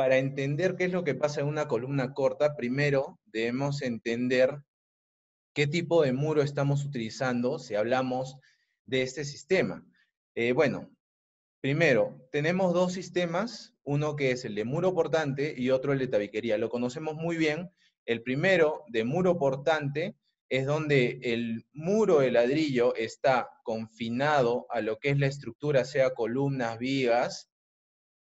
para entender qué es lo que pasa en una columna corta, primero debemos entender qué tipo de muro estamos utilizando si hablamos de este sistema. Bueno, primero, tenemos dos sistemas, uno que es el de muro portante y otro el de tabiquería. Lo conocemos muy bien. El primero, de muro portante, es donde el muro de ladrillo está confinado a lo que es la estructura, sea columnas, vigas,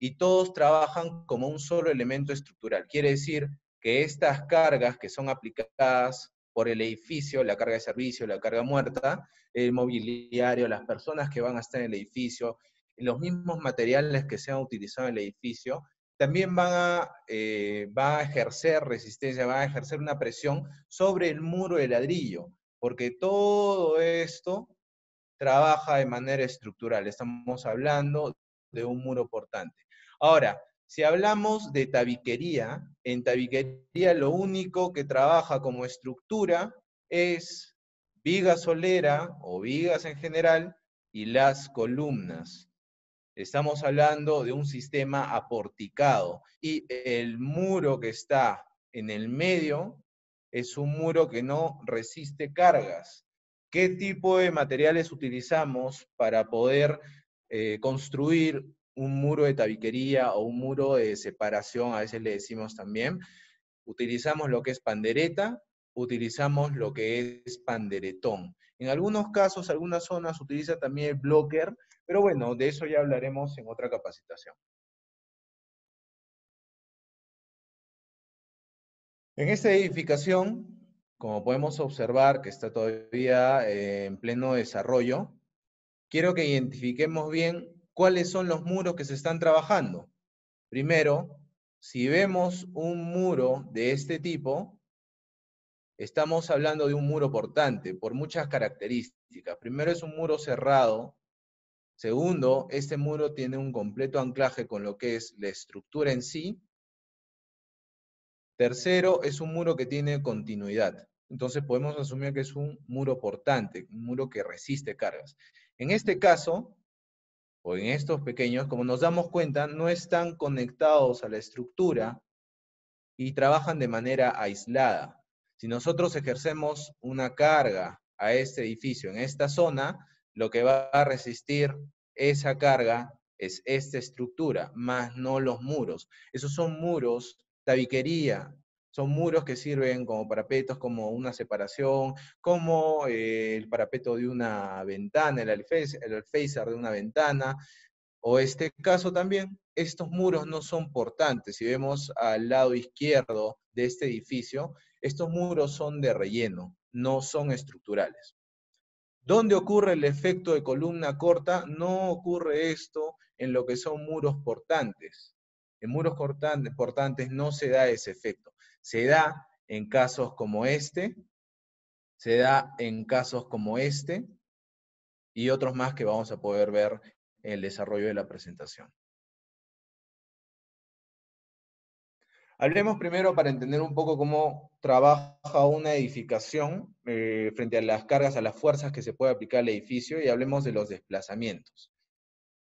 y todos trabajan como un solo elemento estructural. Quiere decir que estas cargas que son aplicadas por el edificio, la carga de servicio, la carga muerta, el mobiliario, las personas que van a estar en el edificio, los mismos materiales que se han utilizado en el edificio, también va a ejercer resistencia, va a ejercer una presión sobre el muro de ladrillo, porque todo esto trabaja de manera estructural. Estamos hablando de un muro portante. Ahora, si hablamos de tabiquería, en tabiquería lo único que trabaja como estructura es viga solera o vigas en general y las columnas. Estamos hablando de un sistema aporticado y el muro que está en el medio es un muro que no resiste cargas. ¿Qué tipo de materiales utilizamos para poder construir un muro de tabiquería o un muro de separación? A veces le decimos también. Utilizamos lo que es pandereta, utilizamos lo que es panderetón. En algunos casos, algunas zonas utiliza también el blocker, pero bueno, de eso ya hablaremos en otra capacitación. En esta edificación, como podemos observar que está todavía en pleno desarrollo, quiero que identifiquemos bien cuáles son los muros que se están trabajando. Primero, si vemos un muro de este tipo, estamos hablando de un muro portante por muchas características. Primero, es un muro cerrado. Segundo, este muro tiene un completo anclaje con lo que es la estructura en sí. Tercero, es un muro que tiene continuidad. Entonces podemos asumir que es un muro portante, un muro que resiste cargas. En este caso, o en estos pequeños, como nos damos cuenta, no están conectados a la estructura y trabajan de manera aislada. Si nosotros ejercemos una carga a este edificio en esta zona, lo que va a resistir esa carga es esta estructura, más no los muros. Esos son muros, tabiquería, son muros que sirven como parapetos, como una separación, como el parapeto de una ventana, el alféizar de una ventana, o este caso también, estos muros no son portantes. Si vemos al lado izquierdo de este edificio, estos muros son de relleno, no son estructurales. ¿Dónde ocurre el efecto de columna corta? No ocurre esto en lo que son muros portantes. En muros portantes no se da ese efecto. Se da en casos como este, se da en casos como este, y otros más que vamos a poder ver en el desarrollo de la presentación. Hablemos primero para entender un poco cómo trabaja una edificación frente a las cargas, a las fuerzas que se puede aplicar al edificio, y hablemos de los desplazamientos.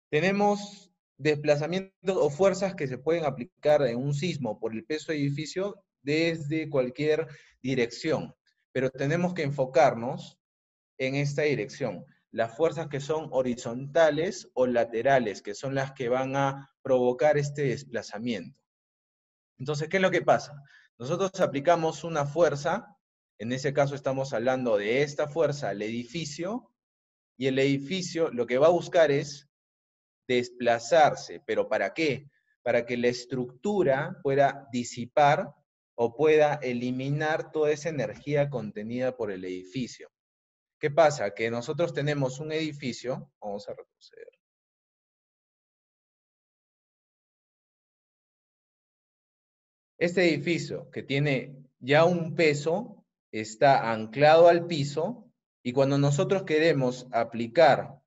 Tenemos desplazamientos o fuerzas que se pueden aplicar en un sismo por el peso del edificio desde cualquier dirección, pero tenemos que enfocarnos en esta dirección. Las fuerzas que son horizontales o laterales, que son las que van a provocar este desplazamiento. Entonces, ¿qué es lo que pasa? Nosotros aplicamos una fuerza, en ese caso estamos hablando de esta fuerza al edificio, y el edificio lo que va a buscar es desplazarse. ¿Pero para qué? Para que la estructura pueda disipar o pueda eliminar toda esa energía contenida por el edificio. ¿Qué pasa? Que nosotros tenemos un edificio, vamos a retroceder. Este edificio que tiene ya un peso está anclado al piso, y cuando nosotros queremos aplicar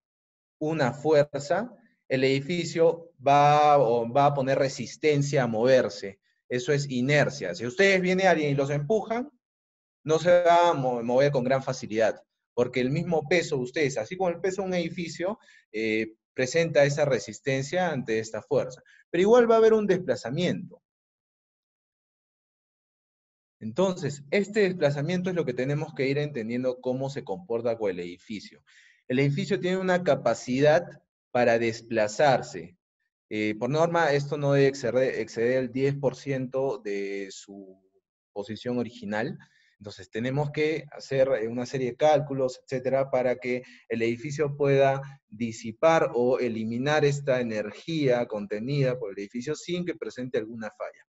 una fuerza, el edificio va a poner resistencia a moverse. Eso es inercia. Si ustedes viene alguien y los empujan, no se va a mover con gran facilidad, porque el mismo peso de ustedes, así como el peso de un edificio, presenta esa resistencia ante esta fuerza. Pero igual va a haber un desplazamiento. Entonces, este desplazamiento es lo que tenemos que ir entendiendo cómo se comporta con el edificio. El edificio tiene una capacidad para desplazarse. Por norma, esto no debe exceder el 10% de su posición original. Entonces, tenemos que hacer una serie de cálculos, etcétera, para que el edificio pueda disipar o eliminar esta energía contenida por el edificio sin que presente alguna falla.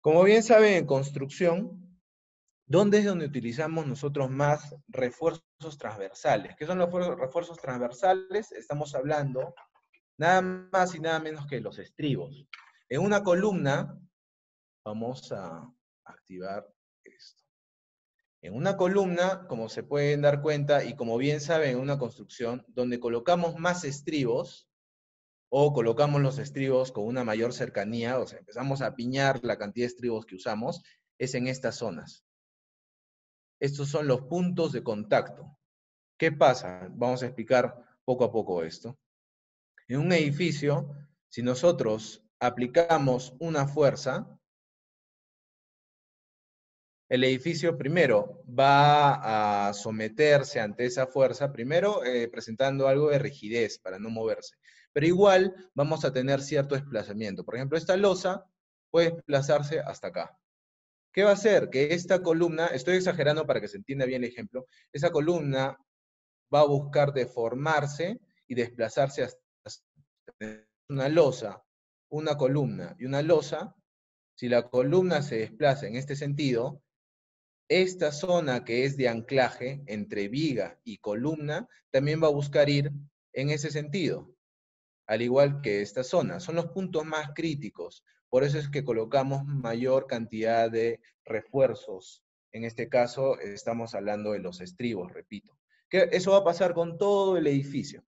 Como bien saben, en construcción, ¿dónde es donde utilizamos nosotros más refuerzos transversales? ¿Qué son los refuerzos transversales? Estamos hablando nada más y nada menos que los estribos. En una columna, vamos a activar esto. En una columna, como se pueden dar cuenta, y como bien saben, en una construcción, donde colocamos más estribos, o colocamos los estribos con una mayor cercanía, o sea, empezamos a apiñar la cantidad de estribos que usamos, es en estas zonas. Estos son los puntos de contacto. ¿Qué pasa? Vamos a explicar poco a poco esto. En un edificio, si nosotros aplicamos una fuerza, el edificio primero va a someterse ante esa fuerza, primero presentando algo de rigidez para no moverse. Pero igual vamos a tener cierto desplazamiento. Por ejemplo, esta losa puede desplazarse hasta acá. ¿Qué va a hacer? Que esta columna, estoy exagerando para que se entienda bien el ejemplo, esa columna va a buscar deformarse y desplazarse hasta una losa, una columna y una losa. Si la columna se desplaza en este sentido, esta zona que es de anclaje entre viga y columna también va a buscar ir en ese sentido, al igual que esta zona. Son los puntos más críticos, por eso es que colocamos mayor cantidad de refuerzos. En este caso estamos hablando de los estribos, repito. Que eso va a pasar con todo el edificio.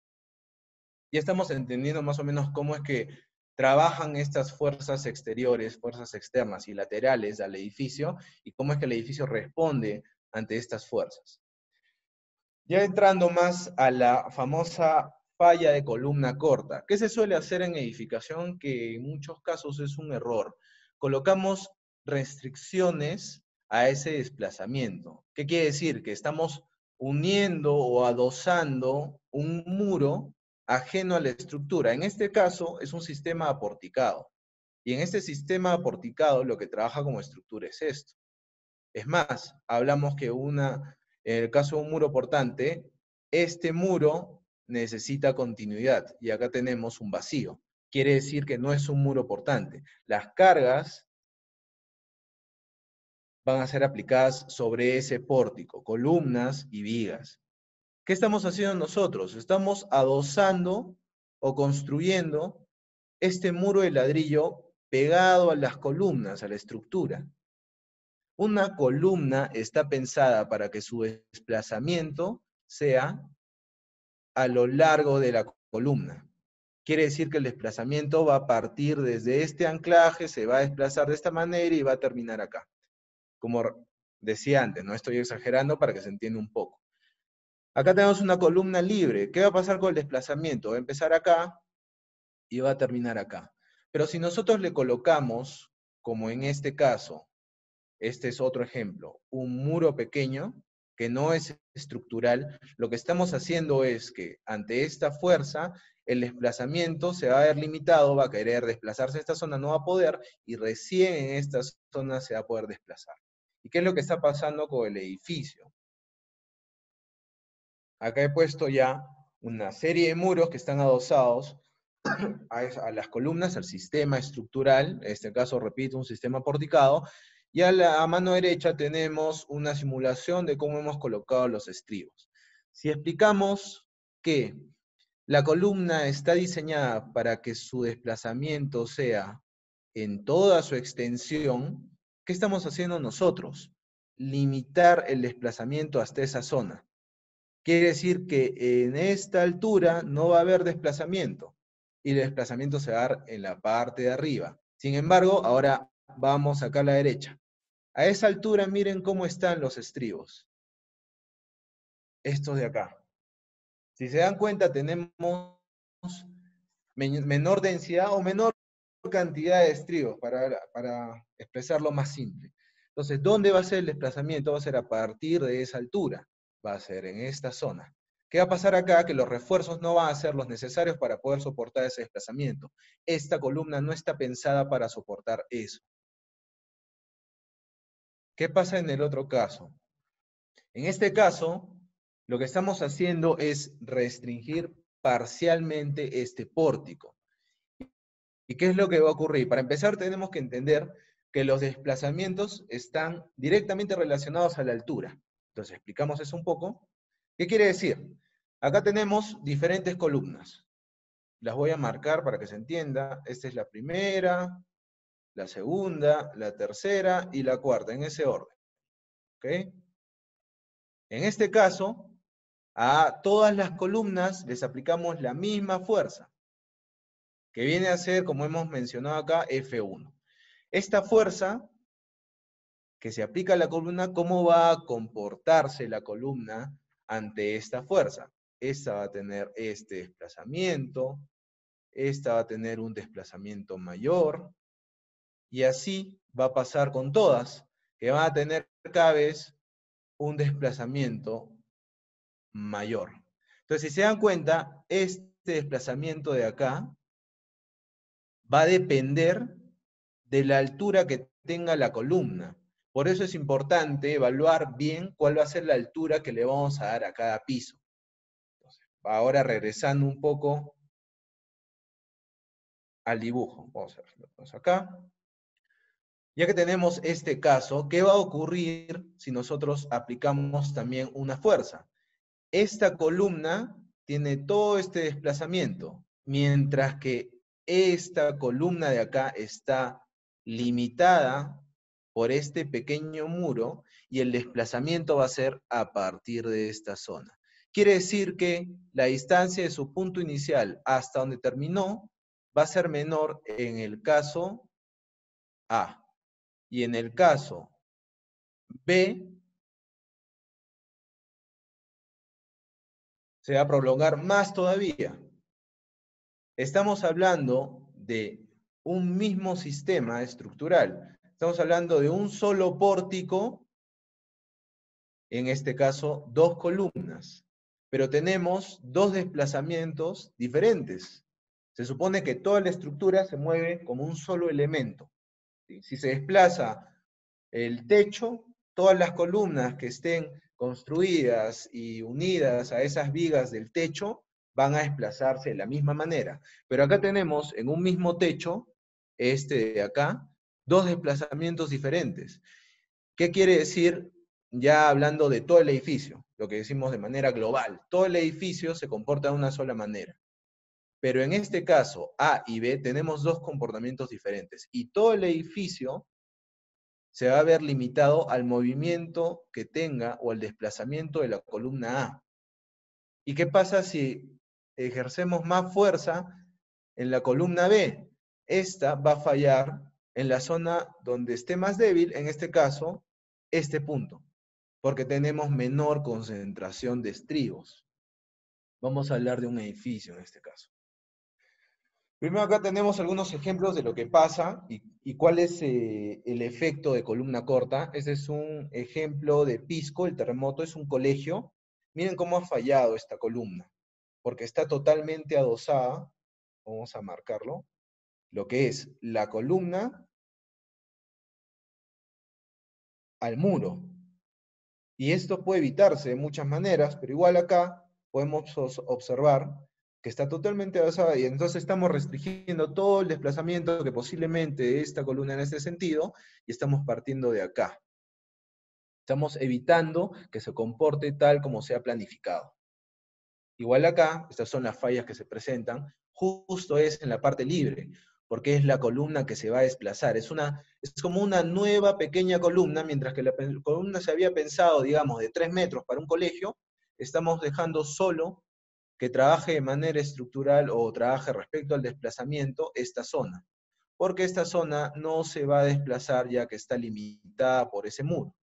Ya estamos entendiendo más o menos cómo es que trabajan estas fuerzas exteriores, fuerzas externas y laterales al edificio, y cómo es que el edificio responde ante estas fuerzas. Ya entrando más a la famosa falla de columna corta. ¿Qué se suele hacer en edificación? Que en muchos casos es un error. Colocamos restricciones a ese desplazamiento. ¿Qué quiere decir? Que estamos uniendo o adosando un muro ajeno a la estructura. En este caso es un sistema aporticado. Y en este sistema aporticado lo que trabaja como estructura es esto. Es más, hablamos que en el caso de un muro portante, este muro necesita continuidad y acá tenemos un vacío. Quiere decir que no es un muro portante. Las cargas van a ser aplicadas sobre ese pórtico, columnas y vigas. ¿Qué estamos haciendo nosotros? Estamos adosando o construyendo este muro de ladrillo pegado a las columnas, a la estructura. Una columna está pensada para que su desplazamiento sea a lo largo de la columna. Quiere decir que el desplazamiento va a partir desde este anclaje, se va a desplazar de esta manera y va a terminar acá. Como decía antes, no estoy exagerando para que se entienda un poco. Acá tenemos una columna libre. ¿Qué va a pasar con el desplazamiento? Va a empezar acá y va a terminar acá. Pero si nosotros le colocamos, como en este caso, este es otro ejemplo, un muro pequeño que no es estructural, lo que estamos haciendo es que ante esta fuerza, el desplazamiento se va a ver limitado, va a querer desplazarse a esta zona, no va a poder, y recién en esta zona se va a poder desplazar. ¿Y qué es lo que está pasando con el edificio? Acá he puesto ya una serie de muros que están adosados a las columnas, al sistema estructural, en este caso, repito, un sistema porticado, y a mano derecha tenemos una simulación de cómo hemos colocado los estribos. Si explicamos que la columna está diseñada para que su desplazamiento sea en toda su extensión, ¿qué estamos haciendo nosotros? Limitar el desplazamiento hasta esa zona. Quiere decir que en esta altura no va a haber desplazamiento y el desplazamiento se va a dar en la parte de arriba. Sin embargo, ahora vamos acá a la derecha. A esa altura miren cómo están los estribos. Estos de acá. Si se dan cuenta, tenemos menor densidad o menor cantidad de estribos, para expresarlo más simple. Entonces, ¿dónde va a ser el desplazamiento? Va a ser a partir de esa altura. Va a ser en esta zona. ¿Qué va a pasar acá? Que los refuerzos no van a ser los necesarios para poder soportar ese desplazamiento. Esta columna no está pensada para soportar eso. ¿Qué pasa en el otro caso? En este caso, lo que estamos haciendo es restringir parcialmente este pórtico. ¿Y qué es lo que va a ocurrir? Para empezar, tenemos que entender que los desplazamientos están directamente relacionados a la altura. Entonces, explicamos eso un poco. ¿Qué quiere decir? Acá tenemos diferentes columnas. Las voy a marcar para que se entienda. Esta es la primera, la segunda, la tercera y la cuarta, en ese orden. ¿Ok? En este caso, a todas las columnas les aplicamos la misma fuerza, que viene a ser, como hemos mencionado acá, F1. Esta fuerza que se aplica a la columna, ¿cómo va a comportarse la columna ante esta fuerza? Esta va a tener este desplazamiento, esta va a tener un desplazamiento mayor, y así va a pasar con todas, que van a tener cada vez un desplazamiento mayor. Entonces, si se dan cuenta, este desplazamiento de acá va a depender de la altura que tenga la columna. Por eso es importante evaluar bien cuál va a ser la altura que le vamos a dar a cada piso. Entonces, ahora regresando un poco al dibujo. Vamos a verlo acá. Ya que tenemos este caso, ¿qué va a ocurrir si nosotros aplicamos también una fuerza? Esta columna tiene todo este desplazamiento, mientras que esta columna de acá está limitada por este pequeño muro y el desplazamiento va a ser a partir de esta zona. Quiere decir que la distancia de su punto inicial hasta donde terminó va a ser menor en el caso A. Y en el caso B, se va a prolongar más todavía. Estamos hablando de un mismo sistema estructural. Estamos hablando de un solo pórtico, en este caso, dos columnas. Pero tenemos dos desplazamientos diferentes. Se supone que toda la estructura se mueve como un solo elemento. ¿Sí? Si se desplaza el techo, todas las columnas que estén construidas y unidas a esas vigas del techo van a desplazarse de la misma manera. Pero acá tenemos en un mismo techo, este de acá, dos desplazamientos diferentes. ¿Qué quiere decir? Ya hablando de todo el edificio, lo que decimos de manera global, todo el edificio se comporta de una sola manera. Pero en este caso, A y B, tenemos dos comportamientos diferentes. Y todo el edificio se va a ver limitado al movimiento que tenga o al desplazamiento de la columna A. ¿Y qué pasa si ejercemos más fuerza en la columna B? Esta va a fallar en la zona donde esté más débil, en este caso, este punto, porque tenemos menor concentración de estribos. Vamos a hablar de un edificio en este caso. Primero acá tenemos algunos ejemplos de lo que pasa y cuál es el efecto de columna corta. Este es un ejemplo de Pisco, el terremoto, es un colegio. Miren cómo ha fallado esta columna, porque está totalmente adosada, vamos a marcarlo, lo que es la columna al muro. Y esto puede evitarse de muchas maneras, pero igual acá podemos observar que está totalmente adosada y entonces estamos restringiendo todo el desplazamiento que posiblemente de esta columna en este sentido y estamos partiendo de acá. Estamos evitando que se comporte tal como se ha planificado. Igual acá, estas son las fallas que se presentan, justo es en la parte libre, porque es la columna que se va a desplazar. Es como una nueva pequeña columna, mientras que la columna se había pensado, digamos, de 3 metros para un colegio, estamos dejando solo que trabaje de manera estructural o trabaje respecto al desplazamiento esta zona, porque esta zona no se va a desplazar ya que está limitada por ese muro.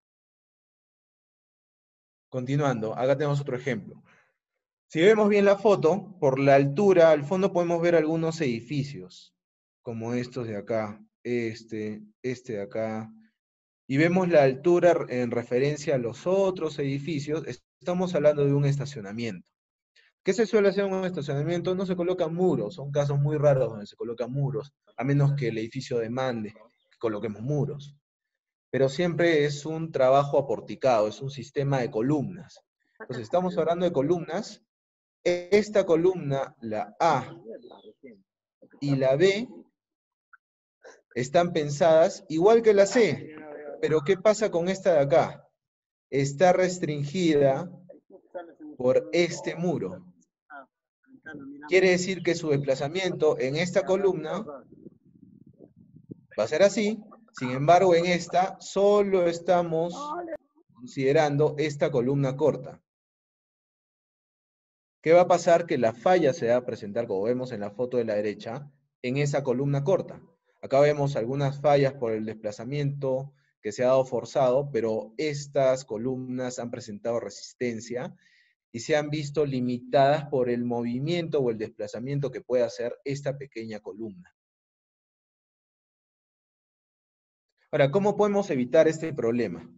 Continuando, acá tenemos otro ejemplo. Si vemos bien la foto, por la altura, al fondo podemos ver algunos edificios, como estos de acá, este de acá, y vemos la altura en referencia a los otros edificios, estamos hablando de un estacionamiento. ¿Qué se suele hacer en un estacionamiento? No se colocan muros, son casos muy raros donde se colocan muros, a menos que el edificio demande que coloquemos muros. Pero siempre es un trabajo aporticado, es un sistema de columnas. Entonces, estamos hablando de columnas. Esta columna, la A y la B, están pensadas igual que la C. Pero ¿qué pasa con esta de acá? Está restringida por este muro. Quiere decir que su desplazamiento en esta columna va a ser así. Sin embargo, en esta solo estamos considerando esta columna corta. ¿Qué va a pasar? Que la falla se va a presentar, como vemos en la foto de la derecha, en esa columna corta. Acá vemos algunas fallas por el desplazamiento que se ha dado forzado, pero estas columnas han presentado resistencia y se han visto limitadas por el movimiento o el desplazamiento que puede hacer esta pequeña columna. Ahora, ¿cómo podemos evitar este problema?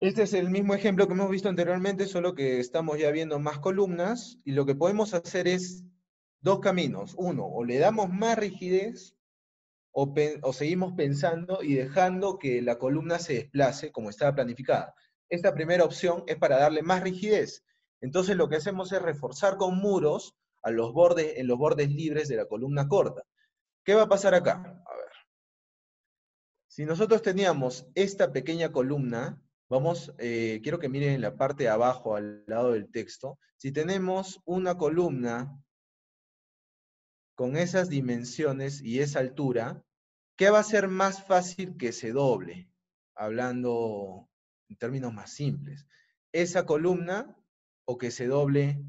Este es el mismo ejemplo que hemos visto anteriormente, solo que estamos ya viendo más columnas, y lo que podemos hacer es dos caminos. Uno, o le damos más rigidez, o seguimos pensando y dejando que la columna se desplace como estaba planificada. Esta primera opción es para darle más rigidez. Entonces lo que hacemos es reforzar con muros en los bordes libres de la columna corta. ¿Qué va a pasar acá? A ver. Si nosotros teníamos esta pequeña columna, quiero que miren en la parte de abajo, al lado del texto. Si tenemos una columna con esas dimensiones y esa altura, ¿qué va a ser más fácil que se doble? Hablando en términos más simples. ¿Esa columna o que se doble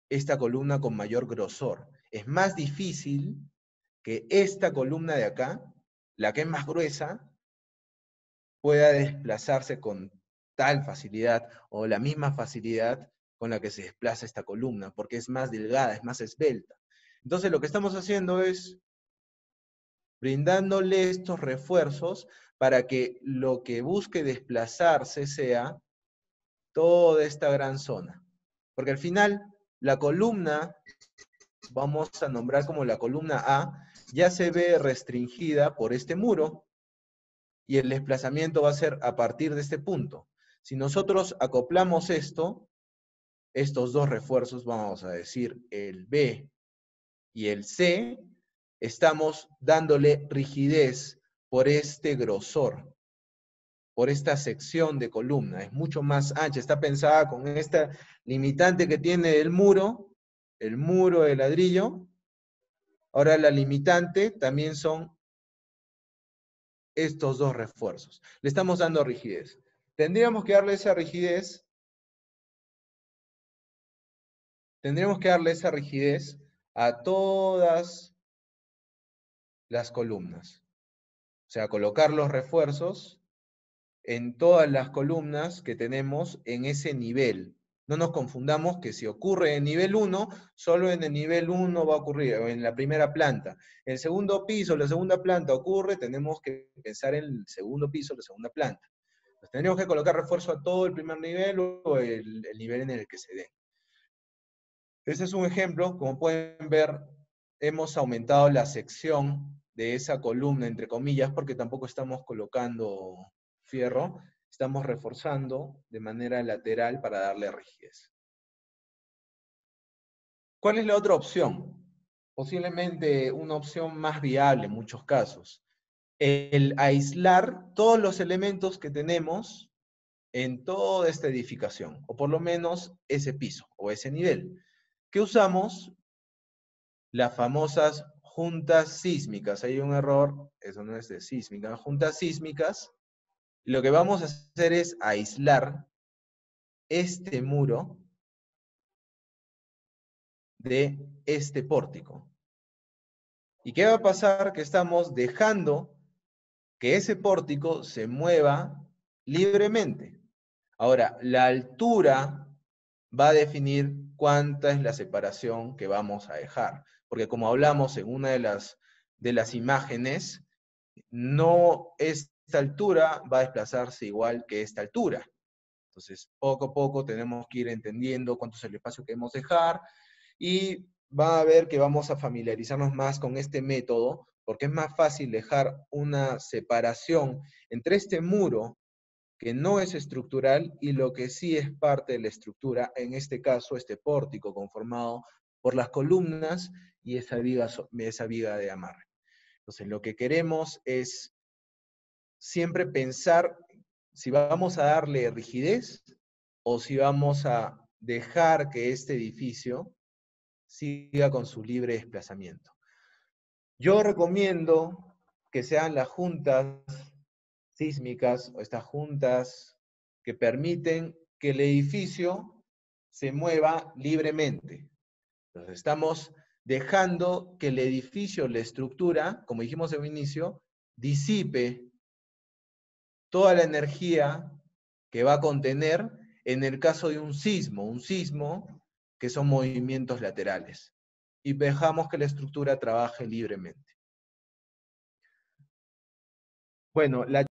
esta columna con mayor grosor? Es más difícil que esta columna de acá, la que es más gruesa, pueda desplazarse con tal facilidad o la misma facilidad con la que se desplaza esta columna, porque es más delgada, es más esbelta. Entonces lo que estamos haciendo es brindándole estos refuerzos para que lo que busque desplazarse sea toda esta gran zona. Porque al final, la columna, vamos a nombrar como la columna A, ya se ve restringida por este muro, y el desplazamiento va a ser a partir de este punto. Si nosotros acoplamos estos dos refuerzos, vamos a decir el B y el C, estamos dándole rigidez por este grosor, por esta sección de columna. Es mucho más ancha, está pensada con esta limitante que tiene el muro de ladrillo. Ahora la limitante también son estos dos refuerzos. Le estamos dando rigidez. Tendríamos que darle esa rigidez a todas las columnas. O sea, colocar los refuerzos en todas las columnas que tenemos en ese nivel. No nos confundamos que si ocurre en nivel 1, solo en el nivel 1 va a ocurrir, o en la primera planta. El segundo piso, la segunda planta ocurre, tenemos que pensar en el segundo piso, la segunda planta. Entonces, tenemos que colocar refuerzo a todo el primer nivel o el nivel en el que se dé. Este es un ejemplo, como pueden ver, hemos aumentado la sección de esa columna, entre comillas, porque tampoco estamos colocando fierro, estamos reforzando de manera lateral para darle rigidez. ¿Cuál es la otra opción? Posiblemente una opción más viable en muchos casos. El aislar todos los elementos que tenemos en toda esta edificación, o por lo menos ese piso o ese nivel. ¿Qué usamos? Las famosas juntas sísmicas. Hay un error, eso no es de sísmica, juntas sísmicas. Y lo que vamos a hacer es aislar este muro de este pórtico. ¿Y qué va a pasar? Que estamos dejando que ese pórtico se mueva libremente. Ahora, la altura va a definir cuánta es la separación que vamos a dejar. Porque como hablamos en una de las imágenes, no es esta altura va a desplazarse igual que esta altura. Entonces, poco a poco tenemos que ir entendiendo cuánto es el espacio que debemos dejar, y va a ver que vamos a familiarizarnos más con este método, porque es más fácil dejar una separación entre este muro, que no es estructural, y lo que sí es parte de la estructura, en este caso, este pórtico conformado por las columnas y esa viga de amarre. Entonces, lo que queremos es siempre pensar si vamos a darle rigidez o si vamos a dejar que este edificio siga con su libre desplazamiento. Yo recomiendo que sean las juntas sísmicas o estas juntas que permiten que el edificio se mueva libremente. Entonces estamos dejando que el edificio, la estructura, como dijimos en un inicio, disipe toda la energía que va a contener en el caso de un sismo que son movimientos laterales. Y dejamos que la estructura trabaje libremente. Bueno, la